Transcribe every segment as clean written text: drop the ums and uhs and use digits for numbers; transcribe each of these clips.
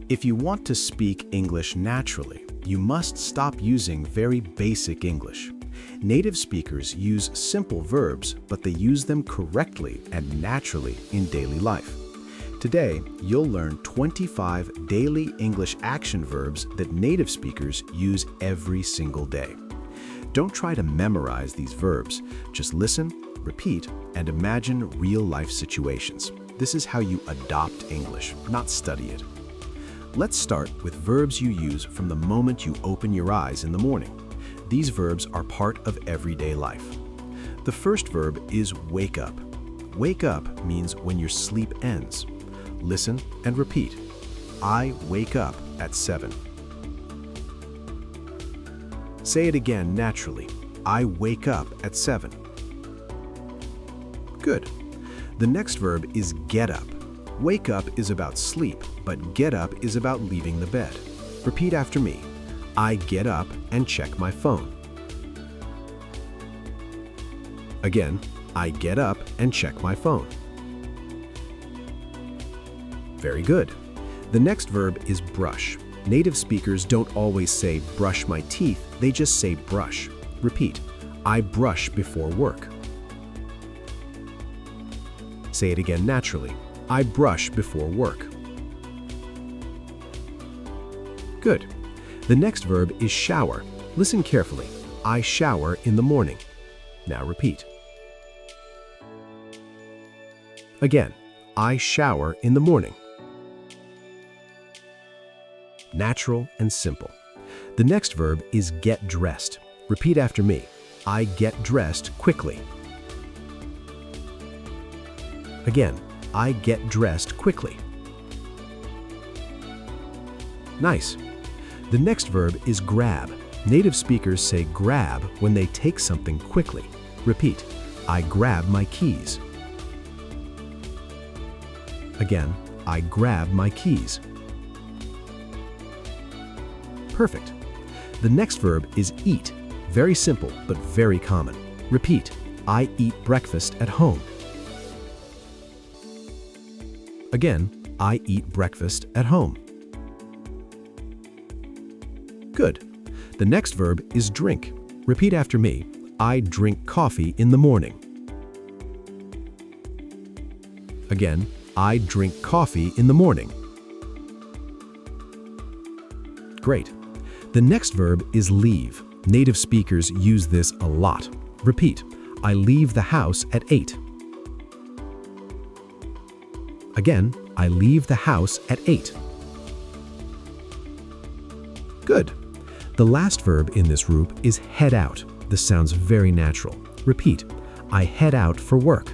If you want to speak English naturally, you must stop using very basic English. Native speakers use simple verbs, but they use them correctly and naturally in daily life. Today, you'll learn 25 daily English action verbs that native speakers use every single day. Don't try to memorize these verbs. Just listen, repeat, and imagine real-life situations. This is how you adopt English, not study it. Let's start with verbs you use from the moment you open your eyes in the morning. These verbs are part of everyday life. The first verb is wake up. Wake up means when your sleep ends. Listen and repeat. I wake up at 7. Say it again naturally. I wake up at 7. Good. The next verb is get up. Wake up is about sleep, but get up is about leaving the bed. Repeat after me. I get up and check my phone. Again, I get up and check my phone. Very good. The next verb is brush. Native speakers don't always say brush my teeth, they just say brush. Repeat. I brush before work. Say it again naturally. I brush before work. Good. The next verb is shower. Listen carefully. I shower in the morning. Now repeat. Again, I shower in the morning. Natural and simple. The next verb is get dressed. Repeat after me. I get dressed quickly. Again, I get dressed quickly. Nice. The next verb is grab. Native speakers say grab when they take something quickly. Repeat. I grab my keys. Again, I grab my keys. Perfect. The next verb is eat. Very simple, but very common. Repeat. I eat breakfast at home. Again, I eat breakfast at home. Good. The next verb is drink. Repeat after me. I drink coffee in the morning. Again, I drink coffee in the morning. Great. The next verb is leave. Native speakers use this a lot. Repeat. I leave the house at 8. Again, I leave the house at 8. Good. The last verb in this group is head out. This sounds very natural. Repeat. I head out for work.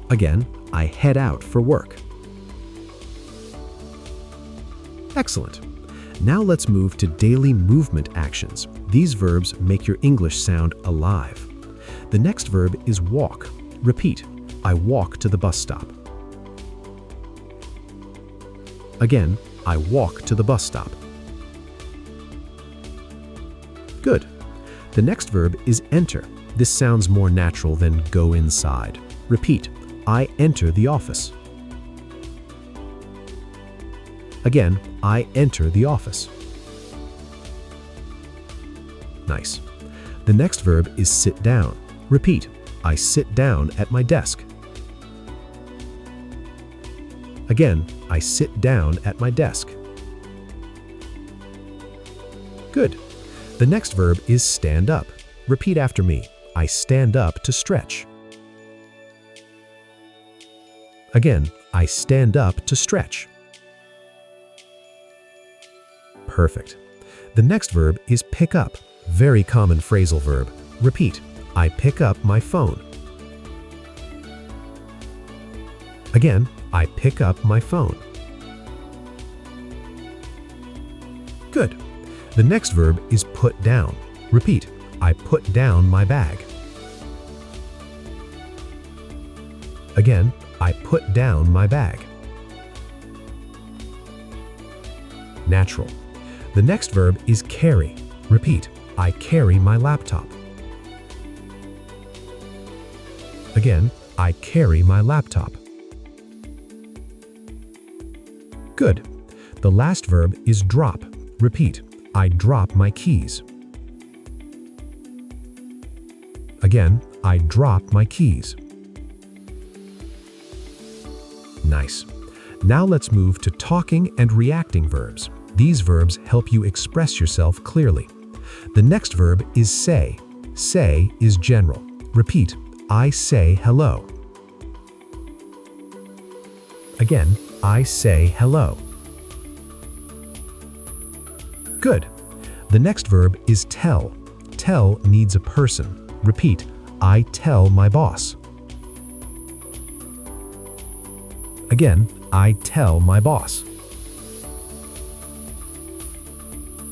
Again, I head out for work. Excellent. Now let's move to daily movement actions. These verbs make your English sound alive. The next verb is walk. Repeat. I walk to the bus stop. Again, I walk to the bus stop. Good. The next verb is enter. This sounds more natural than go inside. Repeat. I enter the office. Again, I enter the office. Nice. The next verb is sit down. Repeat. I sit down at my desk. Again, I sit down at my desk. Good. The next verb is stand up. Repeat after me. I stand up to stretch. Again, I stand up to stretch. Perfect. The next verb is pick up. Very common phrasal verb. Repeat. I pick up my phone. Again, I pick up my phone. Good. The next verb is put down. Repeat. I put down my bag. Again, I put down my bag. Natural. The next verb is carry. Repeat. I carry my laptop. Again, I carry my laptop. Good. The last verb is drop. Repeat, I drop my keys. Again, I drop my keys. Nice. Now let's move to talking and reacting verbs. These verbs help you express yourself clearly. The next verb is say. Say is general. Repeat, I say hello. Again, I say hello. Good. The next verb is tell. Tell needs a person. Repeat, I tell my boss. Again, I tell my boss.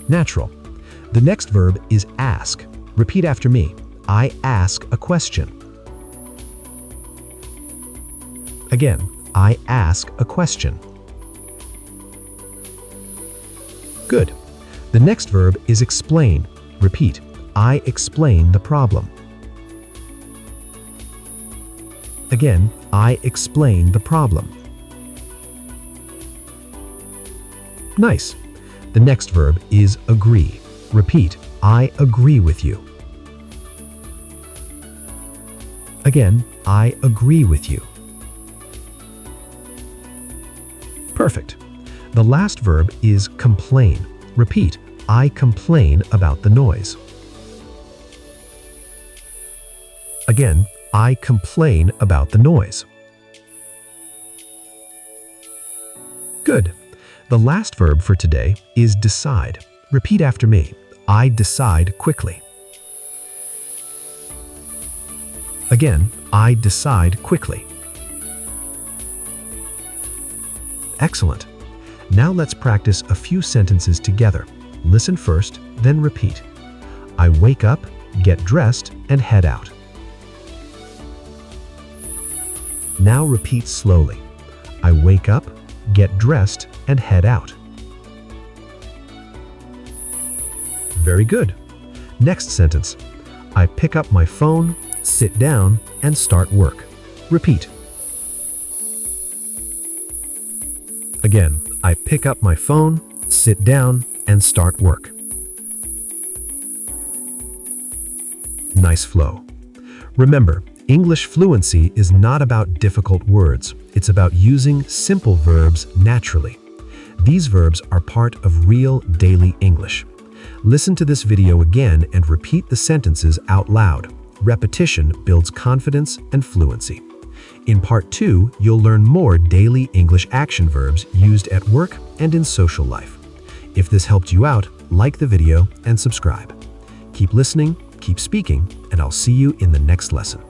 Natural. The next verb is ask. Repeat after me. I ask a question. Again, I ask a question. Good. The next verb is explain. Repeat, I explain the problem. Again, I explain the problem. Nice. The next verb is agree. Repeat, I agree with you. Again, I agree with you. Perfect. The last verb is complain. Repeat, I complain about the noise. Again, I complain about the noise. Good. The last verb for today is decide. Repeat after me. I decide quickly. Again, I decide quickly. Excellent. Now let's practice a few sentences together. Listen first, then repeat. I wake up, get dressed, and head out. Now repeat slowly. I wake up, get dressed, and head out. Very good. Next sentence. I pick up my phone, sit down, and start work. Repeat. Again, I pick up my phone, sit down, and start work. Nice flow. Remember, English fluency is not about difficult words. It's about using simple verbs naturally. These verbs are part of real daily English. Listen to this video again and repeat the sentences out loud. Repetition builds confidence and fluency. In Part 2, you'll learn more daily English action verbs used at work and in social life. If this helped you out, like the video and subscribe. Keep listening, keep speaking, and I'll see you in the next lesson.